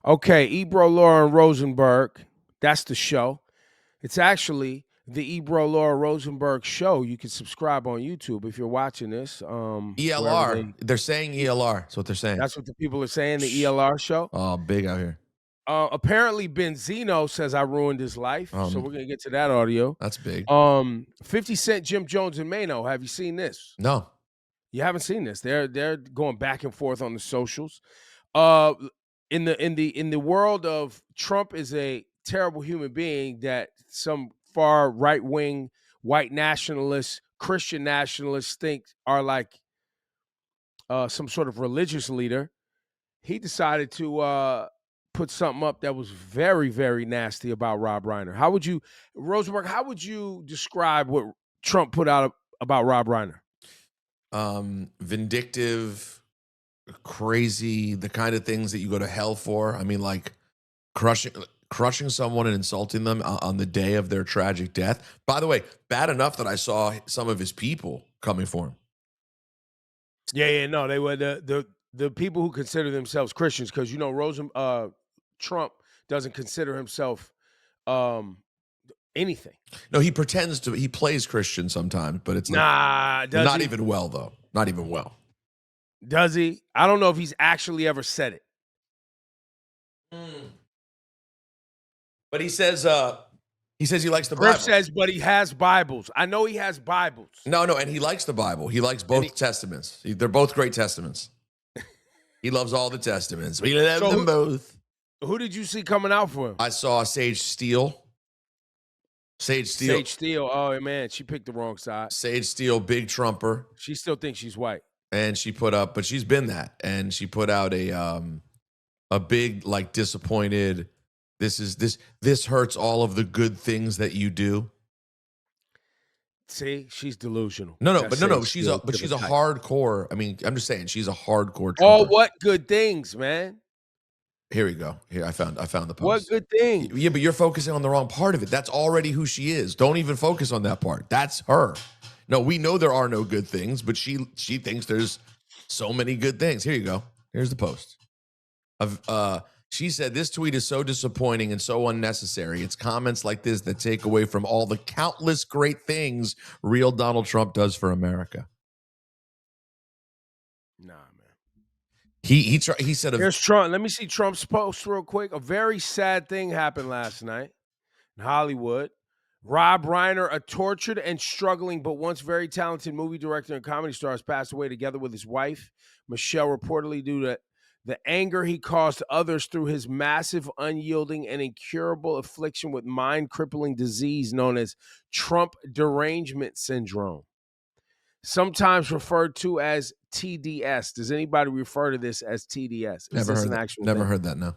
Okay, Ebro Laura Rosenberg. That's the show. It's actually the Ebro Laura Rosenberg show. You can subscribe on YouTube if you're watching this. Wherever ELR. They're saying ELR. That's what they're saying. that's what the people are saying. The Shh. ELR show. Oh, big out here. Apparently, Benzino says I ruined his life. So we're gonna get to that audio. That's big. 50 Cent, Jim Jones, and Mano. Have you seen this? No. You haven't seen this. They're going back and forth on the socials. Uh, in the world of Trump is a terrible human being that some far right wing white nationalists, Christian nationalists think are like some sort of religious leader. He decided to put something up that was very, very nasty about Rob Reiner. How would you, Rosenberg? How would you describe what Trump put out about Rob Reiner? Vindictive, crazy, the kind of things that you go to hell for. I mean, like crushing someone and insulting them on the day of their tragic death. By the way, bad enough that I saw some of his people coming for him. Yeah, no, they were the people who consider themselves Christians, because Trump doesn't consider himself anything. No, he pretends to. He plays Christian sometimes, but it's not even well though. Not even well. Does he? I don't know if he's actually ever said it. But he says he likes the Griff Bible. says, but he has Bibles. I know he has Bibles. No, and he likes the Bible. He likes both testaments. They're both great testaments. He loves all the testaments. We love them both. Who did you see coming out for him? I saw Sage Steele. Sage Steele. Oh man, she picked the wrong side. Sage Steele, big Trumper. She still thinks she's white. And she put up, but she's been that. And she put out a big, like, disappointed. This hurts all of the good things that you do. See, she's delusional. No. She's a hardcore. I mean, I'm just saying, she's a hardcore Trumper. Oh, what good things, man? Here we go. Here, I found the post. What good things? Yeah, but you're focusing on the wrong part of it. That's already who she is. Don't even focus on that part. That's her. No, we know there are no good things, but she thinks there's so many good things. Here you go. Here's the post. She said, this tweet is so disappointing and so unnecessary. It's comments like this that take away from all the countless great things real Donald Trump does for America. Nah, man. He said, here's Trump. Let me see Trump's post real quick. A very sad thing happened last night in Hollywood. Rob Reiner, a tortured and struggling but once very talented movie director and comedy star, has passed away together with his wife, Michelle, reportedly due to the anger he caused others through his massive, unyielding, and incurable affliction with mind-crippling disease known as Trump derangement syndrome, sometimes referred to as TDS. Does anybody refer to this as TDS? Never heard that, no.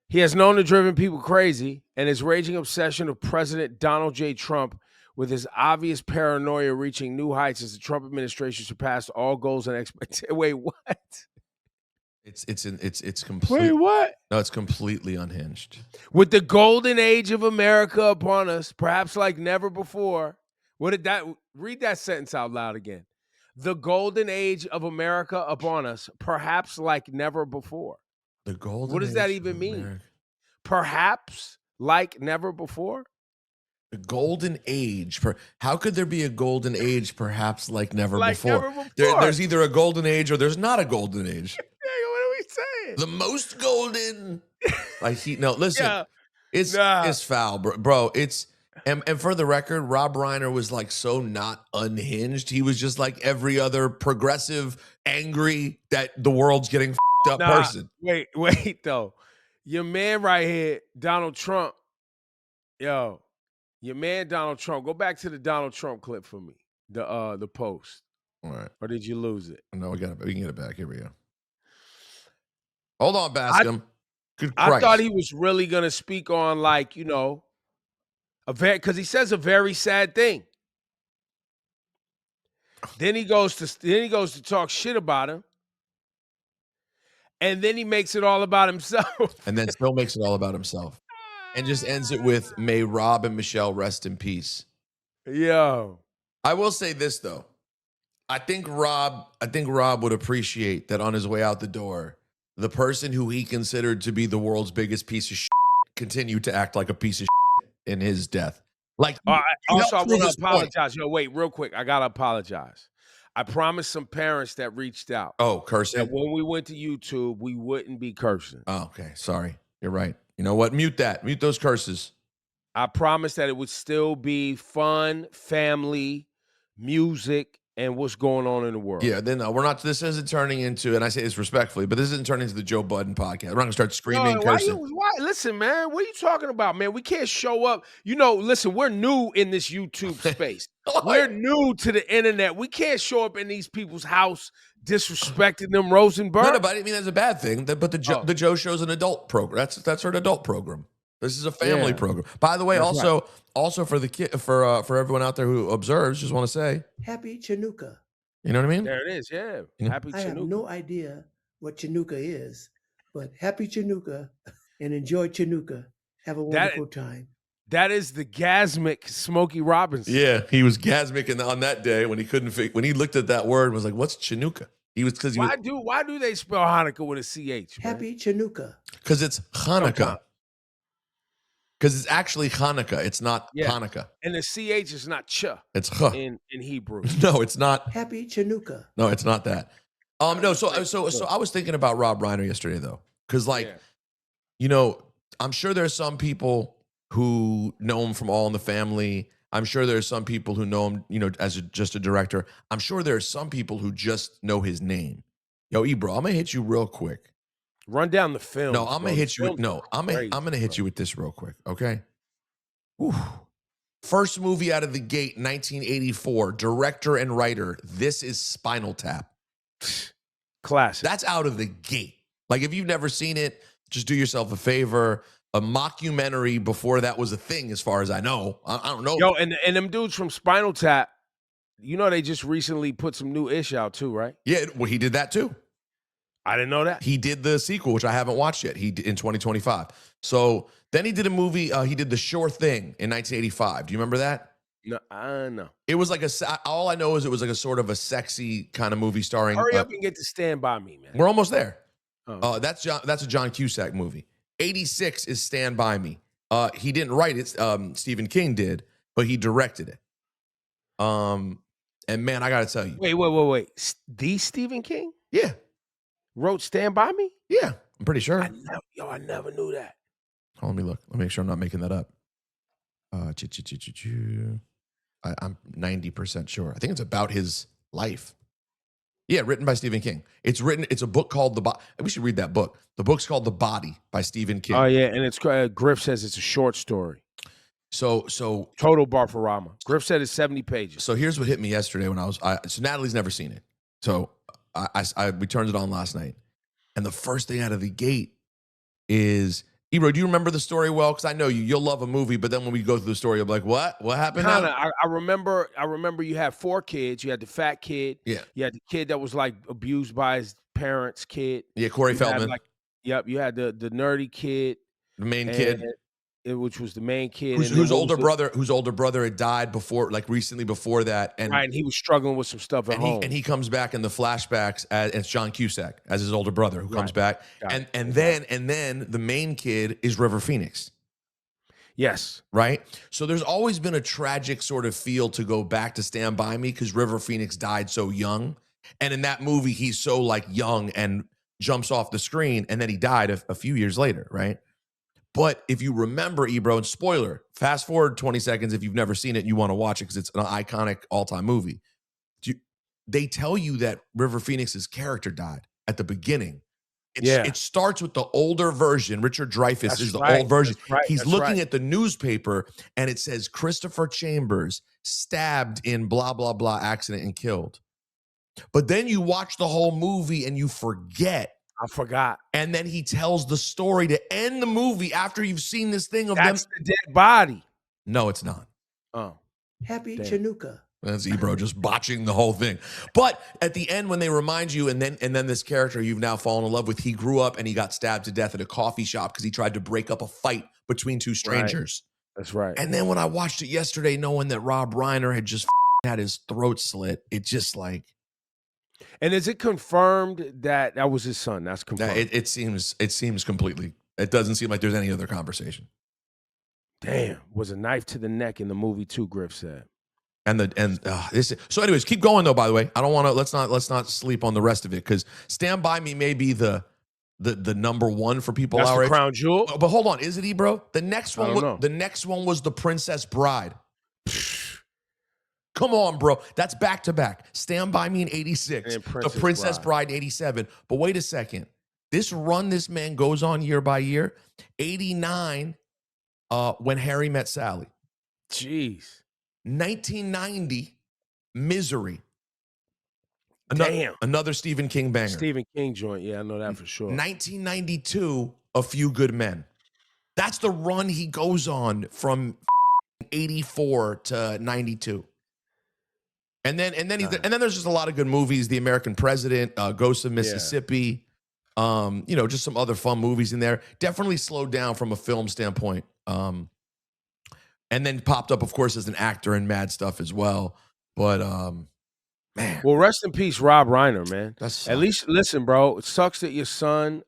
He has known and driven people crazy, and his raging obsession of President Donald J. Trump, with his obvious paranoia reaching new heights as the Trump administration surpassed all goals and expectations. Wait, what? It's completely. Wait, what? No, it's completely unhinged. With the golden age of America upon us, perhaps like never before. Read that sentence out loud again. The golden age of America upon us, perhaps like never before. The golden. What does that even mean? Perhaps like never before? The golden age. How could there be a golden age perhaps like never before? There's either a golden age or there's not a golden age. What are we saying? The most golden. Listen. It's foul, bro. It's and for the record, Rob Reiner was like so not unhinged. He was just like every other progressive, angry that the world's getting f***ed up person. Wait though. Your man right here, Donald Trump. Yo. Your man, Donald Trump. Go back to the Donald Trump clip for me. The post. All right. Or did you lose it? No, we can get it back. Here we go. Hold on, Bascom. I thought he was really gonna speak on, like, because he says a very sad thing. Then he goes to talk shit about him. And then he makes it all about himself. And then still makes it all about himself. And just ends it with, may Rob and Michelle rest in peace. Yo. I will say this, though. I think Rob would appreciate that on his way out the door, the person who he considered to be the world's biggest piece of shit continued to act like a piece of shit in his death. Like, he Also, I helped prove want his to point. apologize. Yo, wait, real quick. I gotta apologize. I promised some parents that reached out Oh, that cursing? when we went to YouTube, we wouldn't be cursing. Oh, okay. Sorry. You're right. You know what? Mute that. Mute those curses. I promised that it would still be fun, family, music, and what's going on in the world. Yeah, then we're not. This isn't turning into, and I say this respectfully, but this isn't turning into the Joe Budden podcast. We're not gonna start screaming, No, cursing. listen, man, what are you talking about, man? We can't show up. Listen, we're new in this YouTube space. We're new to the internet. We can't show up in these people's house disrespecting them, Rosenberg. No, but I didn't mean that's a bad thing. But the Joe Show's an adult program. That's an adult program. This is a family program. By the way, also for the kid, for everyone out there who observes, just want to say Happy Chinooka. You know what I mean? There it is, yeah. Happy Chinooka. I have no idea what Chinooka is, but happy Chinooka and enjoy Chinooka. Have a wonderful time. That is the gasmic Smokey Robinson. Yeah, he was gasmic on that day when he couldn't when he looked at that word and was like, "What's Chinooka?" He was because why do they spell Hanukkah with a CH? Happy Chinooka. Because it's Hanukkah. Because it's actually Hanukkah. It's not Hanukkah. And the CH is not ch. It's in Hebrew. No, it's not. Happy Chinooka. No, it's not that. No, so I was thinking about Rob Reiner yesterday though. Because I'm sure there's some people who know him from All in the Family. I'm sure there's some people who know him, as just a director. I'm sure there's some people who just know his name. Yo, Ebro, I'm gonna hit you real quick. Run down the film. No, I'm gonna hit you. I'm gonna hit you with this real quick. Okay. Whew. First movie out of the gate, 1984. Director and writer. This is Spinal Tap. Classic. That's out of the gate. Like, if you've never seen it, just do yourself a favor. A mockumentary before that was a thing, as far as I know. I don't know. Yo, and them dudes from Spinal Tap, they just recently put some new ish out too, right? Yeah, well, he did that too. I didn't know that. He did the sequel, which I haven't watched yet. He did in 2025. So then he did a movie. He did The Sure Thing in 1985. Do you remember that? No. It was like all I know is it was like a sort of a sexy kind of movie starring. Hurry up and get to Stand By Me, man. We're almost there. Oh. That's a John Cusack movie. 86 is Stand By Me. He didn't write it. Stephen King did, but he directed it. And man, I got to tell you. Wait. The Stephen King? Yeah. Wrote Stand By Me? Yeah, I'm pretty sure. I never knew that. Let me look. Let me make sure I'm not making that up. I'm 90% sure. I think it's about his life. Yeah, written by Stephen King. It's a book called we should read that book. The book's called The Body by Stephen King. Oh, yeah, and it's Griff says it's a short story. So total Barfarama. Griff said it's 70 pages. So here's what hit me yesterday when so Natalie's never seen it. So we turned it on last night. And the first thing out of the gate is, Ebro, do you remember the story well? Because I know you'll love a movie, but then when we go through the story, you'll be like, what? What happened? I remember you had 4 kids. You had the fat kid. Yeah. You had the kid that was like abused by his parents' kid. Yeah, Corey Feldman. You had the nerdy kid. The main kid. Which was the main kid. Whose older brother had died recently before that. And right, and he was struggling with some stuff at home. And he comes back in the flashbacks as it's John Cusack as his older brother who comes back. And then the main kid is River Phoenix. Yes. Right? So there's always been a tragic sort of feel to go back to Stand By Me because River Phoenix died so young. And in that movie, he's so young and jumps off the screen, and then he died a few years later, right? But if you remember, Ebro, and spoiler, fast forward 20 seconds if you've never seen it and you want to watch it because it's an iconic all-time movie. They tell you that River Phoenix's character died at the beginning. It starts with the older version. Richard Dreyfuss is the old version. He's looking at the newspaper and it says Christopher Chambers stabbed in blah, blah, blah accident and killed. But then you watch the whole movie and you forget. I forgot. And then he tells the story to end the movie after you've seen this thing of That's the dead body. No, it's not. Oh. Happy Chinooka. That's Ebro just botching the whole thing. But at the end, when they remind you, and then this character you've now fallen in love with, he grew up and he got stabbed to death at a coffee shop because he tried to break up a fight between 2 strangers. Right. That's right. And then when I watched it yesterday, knowing that Rob Reiner had just had his throat slit, it just And is it confirmed that that was his son? That's confirmed. It seems completely. It doesn't seem like there's any other conversation. Damn, was a knife to the neck in the movie too, Griff said. So anyways, keep going though. By the way, I don't want to. Let's not sleep on the rest of it because Stand By Me may be the number one for people. That's our the age. crown jewel. But hold on, is it, Ebro? The next I one. don't know. The next one was The Princess Bride. Come on, bro. That's back to back. Stand By Me in 86. The Princess Bride 87. But wait a second. This run this man goes on year by year. 89, When Harry Met Sally. Jeez. 1990, Misery. Damn. Another Stephen King banger. Stephen King joint. Yeah, I know that for sure. 1992, A Few Good Men. That's the run he goes on from 84 to 92. And then there's just a lot of good movies. The American President, Ghost of Mississippi, just some other fun movies in there. Definitely slowed down from a film standpoint. And then popped up, of course, as an actor in Mad Stuff as well. But man. Well, rest in peace, Rob Reiner, man. That's at least listen, bro. It sucks that your son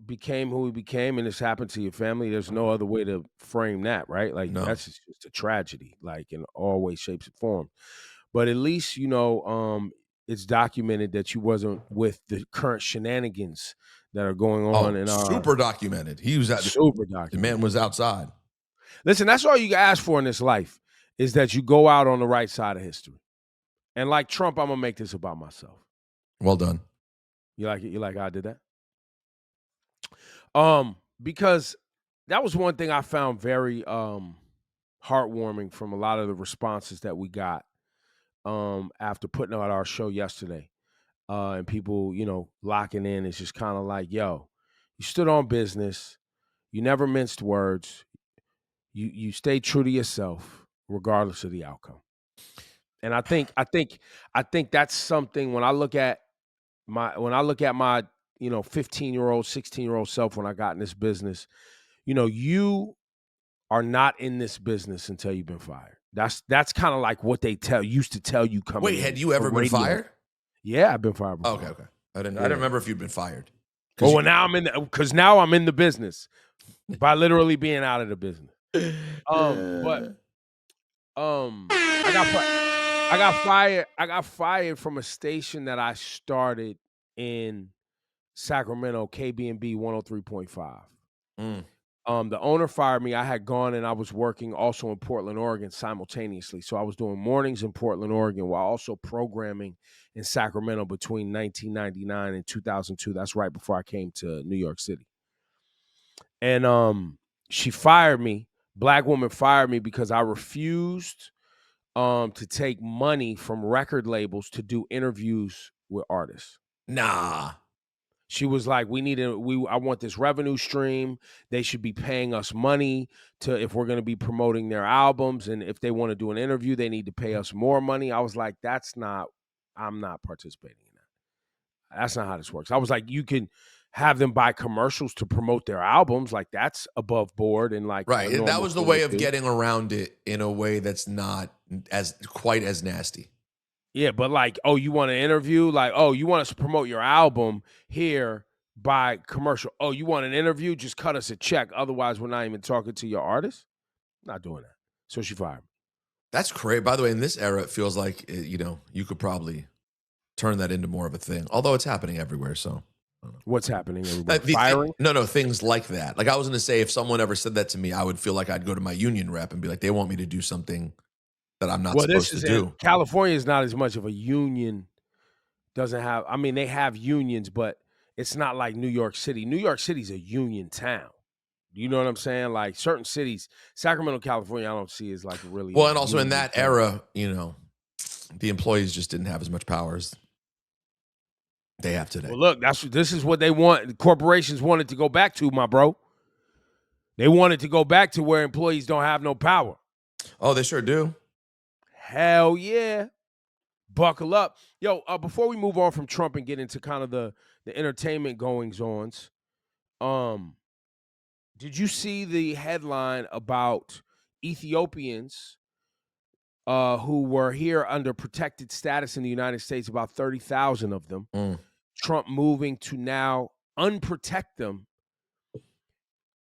became who he became and this happened to your family. There's no other way to frame that, right? Like that's just a tragedy, like in all ways, shapes, and forms. But at least, it's documented that you wasn't with the current shenanigans that are going on. And super documented. He was super documented. The man was outside. Listen, that's all you can ask for in this life is that you go out on the right side of history. And like Trump, I'm gonna make this about myself. Well done. You like it? You like how I did that? Because that was one thing I found very heartwarming from a lot of the responses that we got after putting out our show yesterday. And people, locking in. It's just kind of like, yo, you stood on business. You never minced words. You stayed true to yourself, regardless of the outcome. And I think that's something when I look at my 15-year-old, 16-year-old self when I got in this business, you are not in this business until you've been fired. That's kind of like what they used to tell you coming. Wait, had you ever been fired? Yeah, I've been fired before. Okay. I didn't remember if you'd been fired. Well, now I'm in the business by literally being out of the business. I got fired from a station that I started in Sacramento, KBNB 103.5. The owner fired me. I had gone and I was working also in Portland, Oregon simultaneously. So I was doing mornings in Portland, Oregon while also programming in Sacramento between 1999 and 2002. That's right before I came to New York City. And she fired me. Black woman fired me because I refused to take money from record labels to do interviews with artists. Nah. She was like, I want this revenue stream. They should be paying us money if we're going to be promoting their albums. And if they want to do an interview, they need to pay us more money. I was like, I'm not participating in that. That's not how this works. I was like, you can have them buy commercials to promote their albums. Like that's above board. And like, right. That was the way of getting around it in a way that's not quite as nasty. Yeah, but like, oh, you want an interview? Like, oh, you want us to promote your album here by commercial? Oh, you want an interview? Just cut us a check. Otherwise, we're not even talking to your artist. Not doing that. So she fired me. That's great. By the way, in this era, it feels like, you could probably turn that into more of a thing. Although it's happening everywhere, so. I don't know. What's happening everywhere? Firing? No, things like that. Like I was going to say, if someone ever said that to me, I would feel like I'd go to my union rep and be like, they want me to do something that I'm not supposed to do. California is not as much of a union. They have unions, but it's not like New York City. New York City's a union town. You know what I'm saying? Like certain cities, Sacramento, California, I don't see as like really. Well, and also in that era, the employees just didn't have as much power as they have today. Well, look, this is what they want. The corporations wanted to go back to, my bro. They wanted to go back to where employees don't have no power. Oh, they sure do. Hell yeah. Buckle up. Yo, before we move on from Trump and get into kind of the entertainment goings-ons, did you see the headline about Ethiopians who were here under protected status in the United States, about 30,000 of them. Trump moving to now unprotect them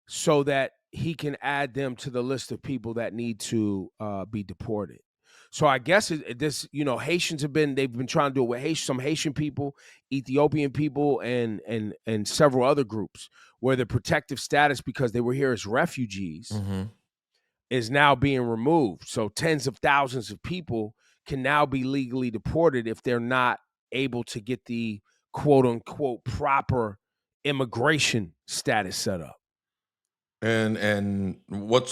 so that he can add them to the list of people that need to be deported. So I guess this, Haitians they've been trying to do it with some Haitian people, Ethiopian people, and several other groups where the protective status, because they were here as refugees, is now being removed. So tens of thousands of people can now be legally deported if they're not able to get the quote unquote proper immigration status set up. And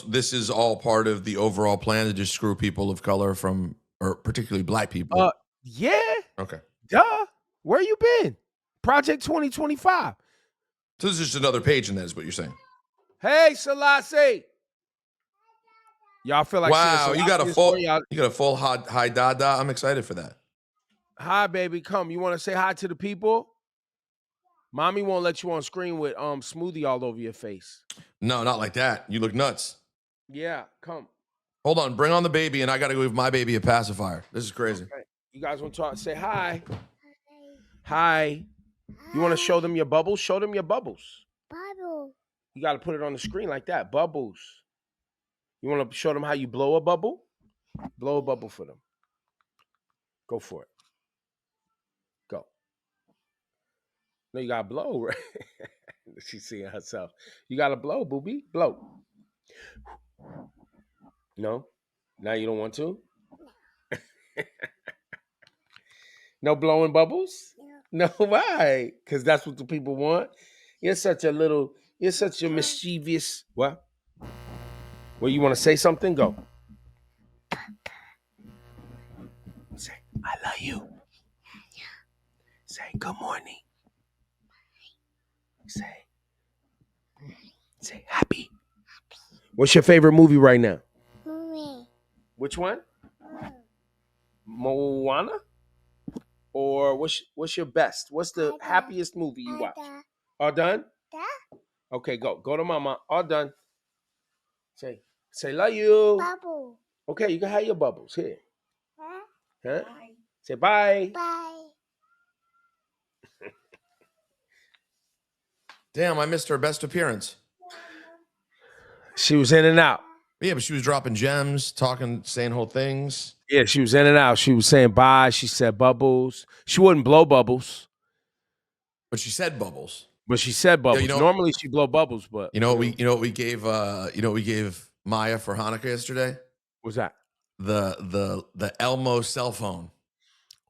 this is all part of the overall plan to just screw people of color or particularly black people. Yeah. Okay. Duh. Where you been? Project 2025. So this is just another page in that is what you're saying. Hey, Selassie. Y'all feel like wow, you got a full high dada. I'm excited for that. Hi, baby. Come. You want to say hi to the people? Mommy won't let you on screen with smoothie all over your face. No, not like that. You look nuts. Yeah, come. Hold on, bring on the baby, and I got to give my baby a pacifier. This is crazy. Okay. You guys want to talk? Say hi. Hi. You want to show them your bubbles? Show them your bubbles. Bubble. You got to put it on the screen like that. Bubbles. You want to show them how you blow a bubble? Blow a bubble for them. Go for it. Go. No, you got to blow, right? She's seeing herself. You got to blow, booby. Blow. No? Now you don't want to? No blowing bubbles? No, why? Because that's what the people want. You're such a mischievous. What? Well, you want to say something? Go. Say, I love you. Say, good morning. Say, happy. What's your favorite movie right now? Mommy. Which one? Moana? Or what's your best? What's the happiest movie you watch? All done? Okay, go. Go to mama. All done. Say love you. Bubble. Okay, you can have your bubbles. Here. Huh? Huh? Bye. Say bye. Bye. Damn, I missed her best appearance. She was in and out. Yeah, but she was dropping gems, talking, saying whole things. Yeah, she was in and out. She was saying bye. She said bubbles. She wouldn't blow bubbles. But she said bubbles. But she said bubbles. Yeah, Normally she blow bubbles, but you know what we gave Maya for Hanukkah yesterday? What's that? The Elmo cell phone.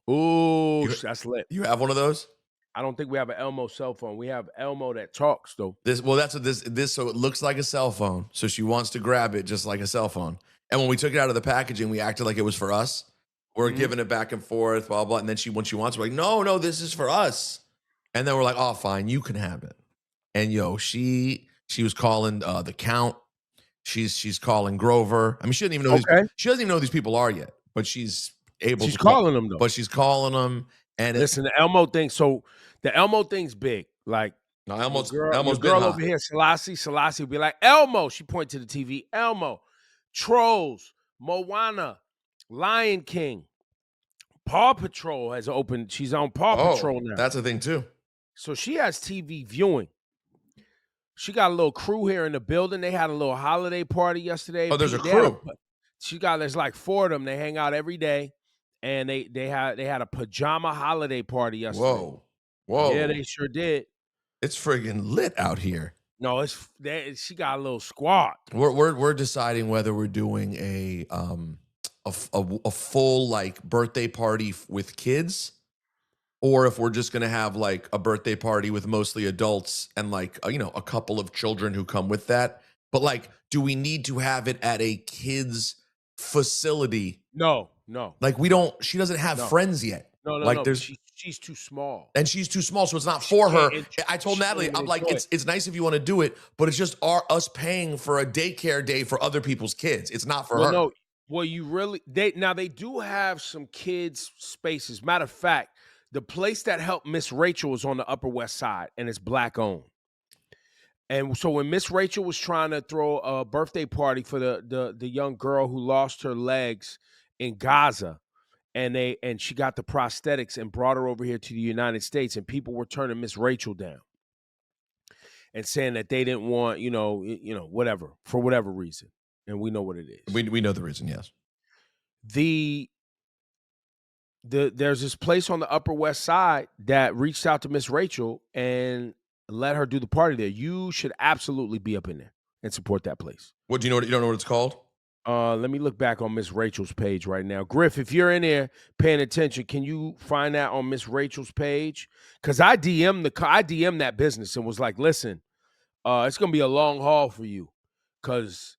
Ooh, that's lit. You have one of those? I don't think we have an Elmo cell phone. We have Elmo that talks though. That's what this so it looks like a cell phone. So she wants to grab it just like a cell phone. And when we took it out of the packaging, we acted like it was for us. We're giving it back and forth, blah blah. And then when she wants, we're like, no, this is for us. And then we're like, oh, fine, you can have it. And she was calling the Count. She's calling Grover. I mean, she doesn't even know she doesn't even know who these people are yet, but she's able. She's calling them though. But she's calling them. And listen, the Elmo thing. So the Elmo thing's big. Like no, Elmo's girl been over here, Selassie will be like Elmo. She point to the TV. Elmo, Trolls, Moana, Lion King, Paw Patrol has opened. She's on Paw Patrol now. That's a thing too. So she has TV viewing. She got a little crew here in the building. They had a little holiday party yesterday. Oh, there's a crew. There's like 4 of them. They hang out every day, and they had a pajama holiday party yesterday. Whoa! Yeah, they sure did. It's friggin' lit out here. No, she got a little squad. We're deciding whether we're doing a full like birthday party with kids, or if we're just gonna have like a birthday party with mostly adults and like a couple of children who come with that. But like, do we need to have it at a kids facility? No. Like she doesn't have friends yet. No. Like she's too small. And she's too small, so it's not for her. I told Natalie, I'm like, it's nice if you want to do it, but it's just us paying for a daycare day for other people's kids. It's not for her. No. Well, they do have some kids spaces. Matter of fact, the place that helped Miss Rachel is on the Upper West Side, and it's Black owned. And so when Miss Rachel was trying to throw a birthday party for the young girl who lost her legs in Gaza, and she got the prosthetics and brought her over here to the United States, and people were turning Miss Rachel down and saying that they didn't want, whatever, for whatever reason. And we know what it is. We know the reason, yes. There's this place on the Upper West Side that reached out to Miss Rachel and let her do the party there. You should absolutely be up in there and support that place. What do you know? You don't know what it's called? Let me look back on Miss Rachel's page right now. Griff, if you're in there paying attention, can you find that on Miss Rachel's page? Because I DM'd that business and was like, listen, it's gonna be a long haul for you. Because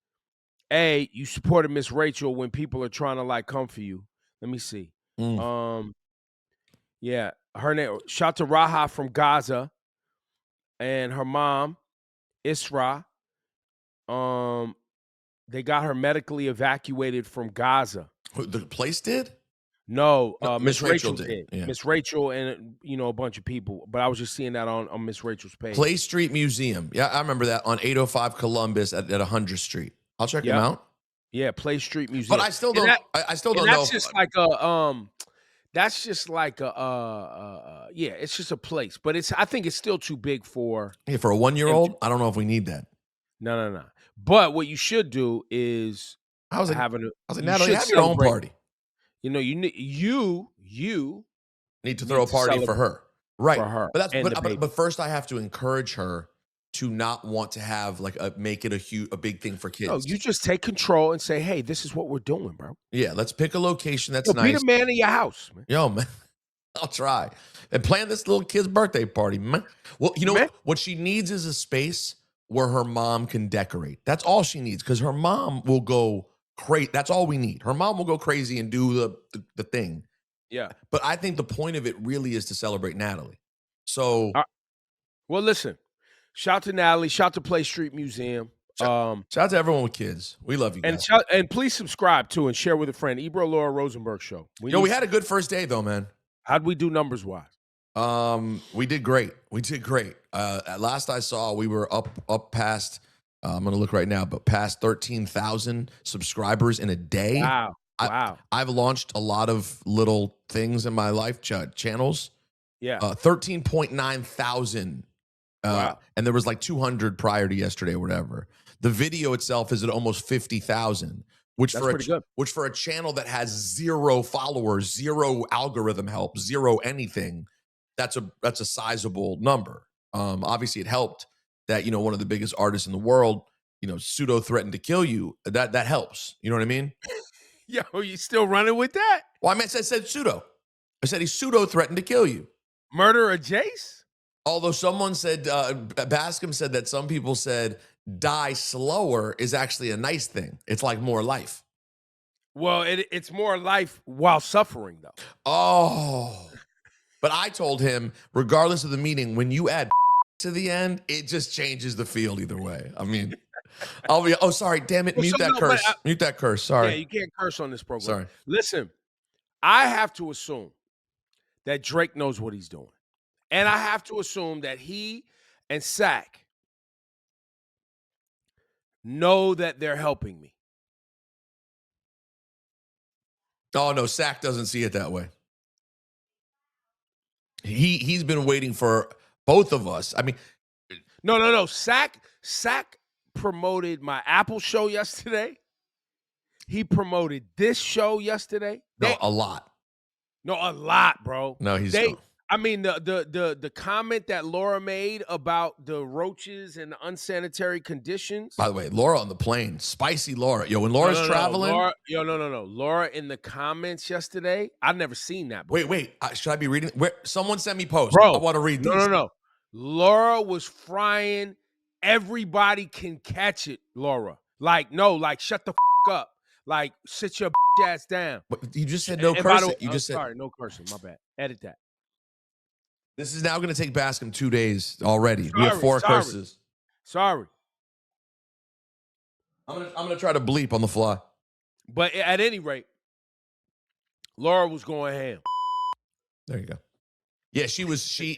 you supported Miss Rachel when people are trying to like come for you. Let me see. Yeah, her name. Shout to Raha from Gaza, and her mom, Isra. They got her medically evacuated from Gaza. The place did? No, Miss Rachel did. Yeah. Miss Rachel and a bunch of people. But I was just seeing that on Miss Rachel's page. Play Street Museum. Yeah, I remember that on 805 Columbus at 100th Street. I'll check them out. Yeah, Play Street Museum. But I still don't. I still don't know. That's just like a That's just like yeah, it's just a place. But I think it's still too big for. Yeah, for a 1-year-old. I don't know if we need that. No. But what you should do is Natalie, have your own party. You need to throw a party for her, right? For her, but first I have to encourage her to not want to have make it a big thing for kids. No, you just take control and say, "Hey, this is what we're doing, bro." Yeah, let's pick a location that's nice. Be the man of your house, man. Yo, man, I'll try and plan this little kid's birthday party, man. Well, what she needs is a space where her mom can decorate. That's all she needs, because her mom will go crazy. That's all we need. Her mom will go crazy and do the thing. Yeah. But I think the point of it really is to celebrate Natalie. So, well, listen. Shout to Natalie. Shout to Play Street Museum. Shout out to everyone with kids. We love you guys. And please subscribe too and share with a friend. Ebro Laura Rosenberg show. We had a good first day though, man. How'd we do numbers wise? We did great. At last I saw, we were up past. I'm gonna look right now, but past 13,000 subscribers in a day. Wow. I've launched a lot of little things in my life, channels. Yeah. 13.9 thousand. Wow. And there was like 200 prior to yesterday or whatever. The video itself is at almost 50,000, which for a channel that has 0 followers, 0 algorithm help, 0 anything, that's a sizable number. Obviously it helped that, one of the biggest artists in the world, pseudo threatened to kill you. That helps. You know what I mean? Yo, you still running with that? Well, I said pseudo. I said he pseudo threatened to kill you. Murder of Jace? Although someone said, Bascom said that some people said die slower is actually a nice thing. It's like more life. Well, it's more life while suffering, though. Oh. But I told him, regardless of the meaning, when you add to the end, it just changes the field either way. I mean, sorry, damn it. Mute that curse. Sorry. Yeah, you can't curse on this program. Sorry. Listen, I have to assume that Drake knows what he's doing. And I have to assume that he and Sack know that they're helping me. Oh, no, Sack doesn't see it that way. He's been waiting for both of us. I mean, no. Sack promoted my Apple show yesterday. He promoted this show yesterday. A lot. No, a lot, bro. No, I mean, the comment that Laura made about the roaches and the unsanitary conditions. By the way, Laura on the plane, spicy Laura. Yo, when Laura's traveling. Laura in the comments yesterday, I've never seen that before. Wait. Should I be reading? Someone sent me posts. Bro, I want to read these. No. Laura was frying. Everybody can catch it, Laura. Shut the up. Like, sit your ass down. But you just said no cursing. Sorry, no cursing. My bad. Edit that. This is now going to take Bascom 2 days already. We have 4 curses. Sorry. I'm gonna try to bleep on the fly. But at any rate, Laura was going ham. There you go. Yeah,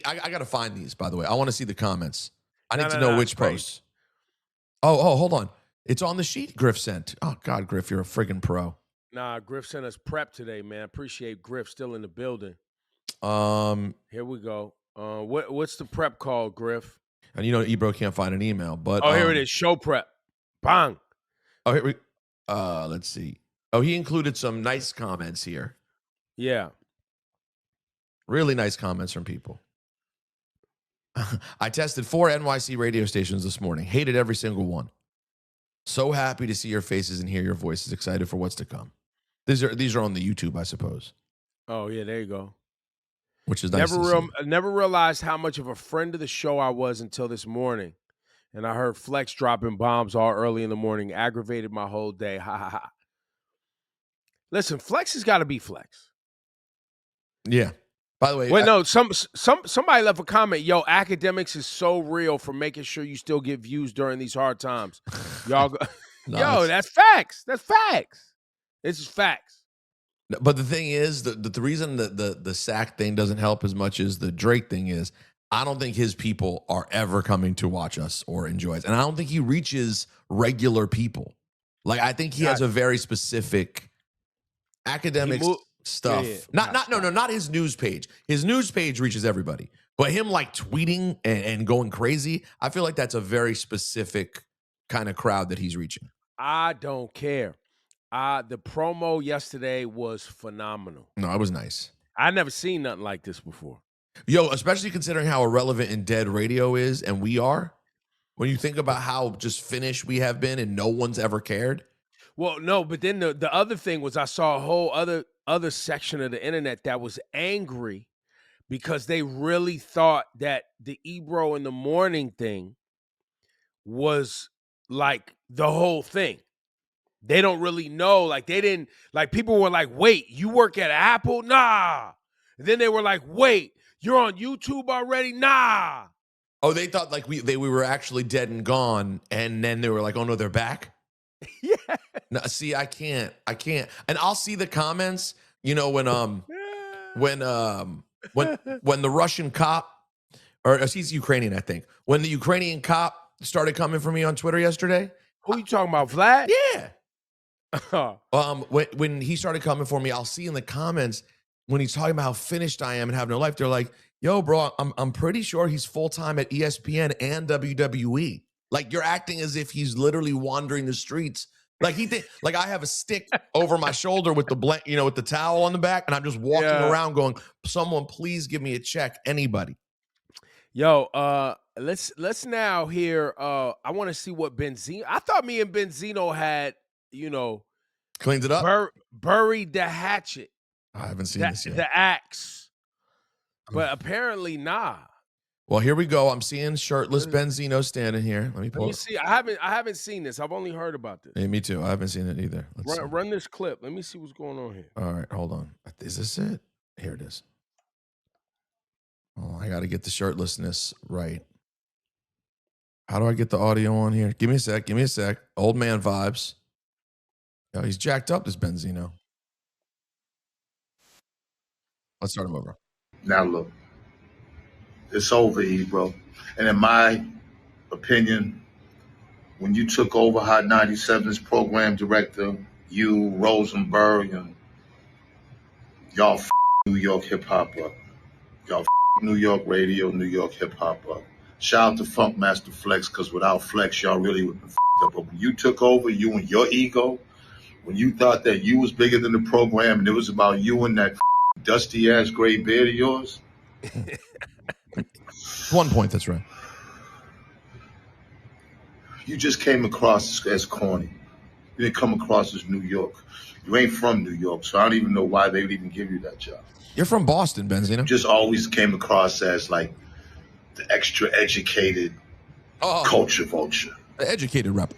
I got to find these, by the way. I want to see the comments. I need to know which posts. Oh, hold on. It's on the sheet Griff sent. Oh, God, Griff, you're a friggin' pro. Nah, Griff sent us prep today, man. Appreciate Griff still in the building. Here we go. What's the prep called, Griff? And Ebro can't find an email, but Oh, here it is. Show prep. Bang. Oh, here we. Let's see. Oh, he included some nice comments here. Yeah. Really nice comments from people. I tested 4 NYC radio stations this morning. Hated every single one. So happy to see your faces and hear your voices. Excited for what's to come. These are on the YouTube, I suppose. Oh yeah, there you go. Which is nice. Never realized how much of a friend of the show I was until this morning, and I heard Flex dropping bombs all early in the morning. Aggravated my whole day. Ha ha ha. Listen, Flex has got to be Flex. Yeah. By the way, wait, no. Somebody left a comment. Yo, academics is so real for making sure you still get views during these hard times. Y'all, go, yo, that's facts. That's facts. This is facts. But the thing is, the reason that the sack thing doesn't help as much as the Drake thing is, I don't think his people are ever coming to watch us or enjoy us, and I don't think he reaches regular people. Like I think he has a very specific academic stuff. Not his news page. His news page reaches everybody, but him like tweeting and going crazy, I feel like that's a very specific kind of crowd that he's reaching. I don't care. The promo yesterday was phenomenal. No, it was nice. I never seen nothing like this before. Yo, especially considering how irrelevant and dead radio is, and we are. When you think about how just finished we have been and no one's ever cared. Well, no, but then the other thing was I saw a whole other section of the internet that was angry because they really thought that the Ebro in the morning thing was like the whole thing. They don't really know. Like they didn't, like people were like, wait, you work at Apple? Nah. And then they were like, wait, you're on YouTube already? Nah. Oh, they thought like we were actually dead and gone. And then they were like, oh no, they're back. Yeah. No, see, I can't. And I'll see the comments, when the Russian cop, or he's Ukrainian, I think. When the Ukrainian cop started coming for me on Twitter yesterday. Who you talking about, Vlad? Yeah. When he started coming for me, I'll see in the comments when he's talking about how finished I am and have no life. They're like, "Yo, bro, I'm pretty sure he's full-time at ESPN and WWE. Like you're acting as if he's literally wandering the streets. Like like I have a stick over my shoulder with the with the towel on the back, and I'm just walking around going, "Someone please give me a check, anybody." Yo, let's now hear. I want to see what Benzino. I thought me and Benzino had, cleaned it up, buried the hatchet. I haven't seen this yet. The axe, but apparently nah. Well, here we go. I'm seeing shirtless Benzino standing here. Let me see. I haven't seen this. I've only heard about this. Hey, me too. I haven't seen it either. Run this clip. Let me see what's going on here. All right, hold on. Is this it? Here it is. Oh, I got to get the shirtlessness right. How do I get the audio on here? Give me a sec. Old man vibes. Oh, he's jacked up, this Benzino. Let's start him over. Now look, it's over, Ebro. And in my opinion, when you took over Hot 97's program director, you, Rosenberg, and y'all New York hip hop up. Y'all New York radio, New York hip hop up. Shout out to Funk Master Flex, because without Flex, y'all really would have been up. But when you took over, you and your ego, when you thought that you was bigger than the program and it was about you and that dusty ass gray beard of yours. 1 point, that's right. You just came across as corny. You didn't come across as New York. You ain't from New York, so I don't even know why they would even give you that job. You're from Boston, Benzino. You just always came across as like the extra educated culture vulture. The educated rep.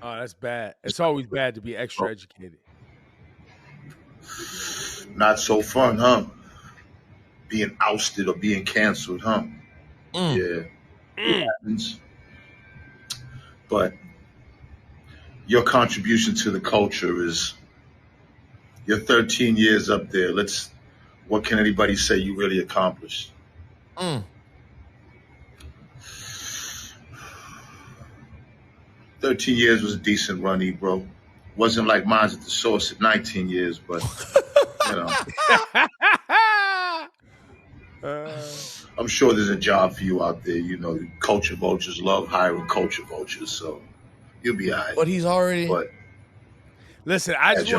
Oh, that's bad. It's always bad to be extra educated. Not so fun, huh? Being ousted or being canceled, huh? Yeah. It happens. But your contribution to the culture is, you're 13 years up there. What can anybody say you really accomplished? 13 years was a decent run, Ebro. Wasn't like mine's at the source at 19 years, but you know, I'm sure there's a job for you out there. You know, culture vultures love hiring culture vultures, so you'll be all right. But he's already. But listen, I just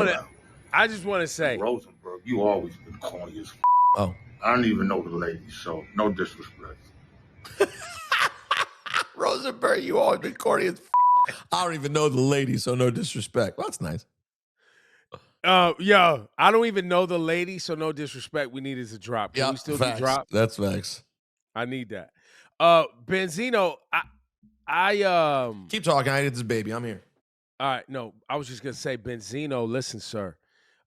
want to say, Rosenberg, you always been corny as. Oh, I don't even know the ladies, so no disrespect. Rosenberg, you always been corny as. I don't even know the lady, so no disrespect. Well, that's nice. yo, I don't even know the lady, so no disrespect. We need is a drop. Can we still do drop? That's facts. I need that. Benzino, I keep talking. I need this baby. I'm here. All right, no, I was just gonna say, Benzino, listen, sir.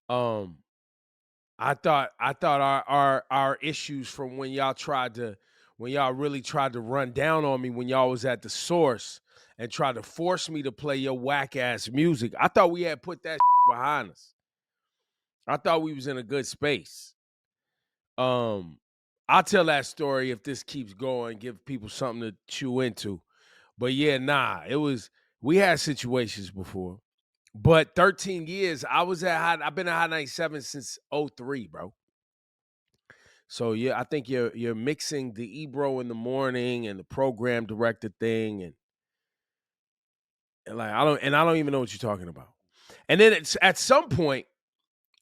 I thought our issues from when y'all really tried to run down on me when y'all was at the source and tried to force me to play your whack ass music. I thought we had put that behind us. I thought we was in a good space. I'll tell that story if this keeps going, give people something to chew into. But yeah, we had situations before. But 13 years, I've been at Hot 97 since 03, bro. So yeah, I think you're mixing the Ebro in the morning and the program director thing, and like I don't even know what you're talking about. And then it's at some point